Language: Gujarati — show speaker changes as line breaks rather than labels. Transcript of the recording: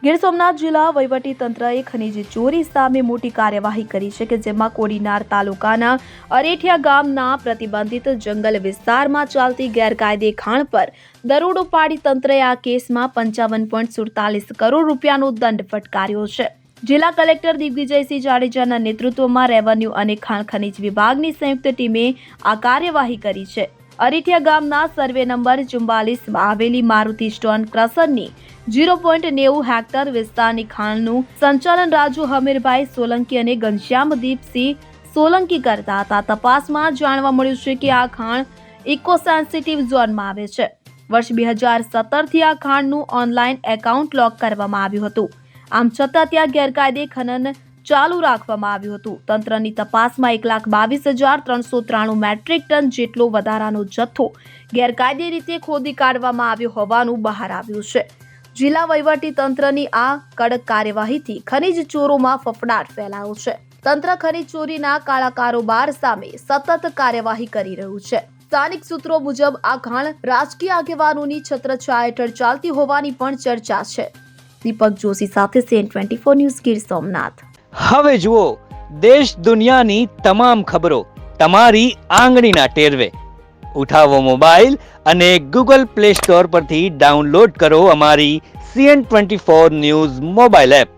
ગીર સોમનાથ જિલ્લા વહીવટીતંત્રએ ખનીજ ચોરી સામે મોટી કાર્યવાહી કરી છે કે જેમાં કોડીનાર તાલુકાના અરેઠિયા ગામના પ્રતિબંધિત જંગલ વિસ્તારમાં ચાલતી ગેરકાયદે ખાણ પર દરોડો પાડી તંત્રએ આ કેસમાં 55.47 કરોડ રૂપિયાનો દંડ ફટકાર્યો છે। જિલ્લા કલેક્ટર દિગ્વિજયસિંહ જાડેજાના નેતૃત્વમાં રેવન્યુ અને ખાણ ખનીજ વિભાગની સંયુક્ત ટીમે આ કાર્યવાહી કરી છે। અરેઠિયા ગામના સર્વે નંબર 44માં આવેલી મારુતિ સ્ટોન ક્રશરની 0.90 હેક્ટર વિસ્તારની ખાણનું સંચાલન રાજુ હમીરભાઈ સોલંકી અને ઘનશ્યામદીપસિંહ સોલંકી કરતા હતા। તપાસમાં જાણવા મળ્યું છે કે આ ખાણ ઇકો સેન્સિટિવ ઝોનમાં આવે છે। વર્ષ 2017થી આ ખાણનું ઓનલાઈન એકાઉન્ટ લોક કરવામાં આવ્યું હતું। આમ છતાં ત્યાં ગેરકાયદે ખનન ચાલુ રાખવામાં આવ્યું હતું। તંત્રની તપાસમાં 1,22,393 મેટ્રિક ટન જેટલો વધારાનો જથ્થો ગેરકાયદે રીતે ખોદી કાઢવામાં આવ્યો હોવાનું બહાર આવ્યું છે। જિલ્લા વહીવટી તંત્રની આ કડક કાર્યવાહીથી ખનીજ ચોરોમાં ફફડાટ ફેલાયો છે। તંત્ર ખનીજ ચોરીના કાળા કારોબાર સામે સતત કાર્યવાહી કરી રહ્યું છે। સ્થાનિક સૂત્રો મુજબ આ ખાણ રાજકીય આગેવાનોની છત્રછાયા હેઠળ ચાલતી હોવાની પણ ચર્ચા છે। દીપક જોશી સાથે CN24 ન્યૂઝ ગીર સોમનાથ।
હવે જુઓ દેશ દુનિયાની તમામ ખબરો તમારી આંગળીના ટેરવે। ઉઠાવો મોબાઈલ અને Google Play Store પરથી ડાઉનલોડ કરો અમારી CN24 ન્યૂઝ મોબાઈલ એપ।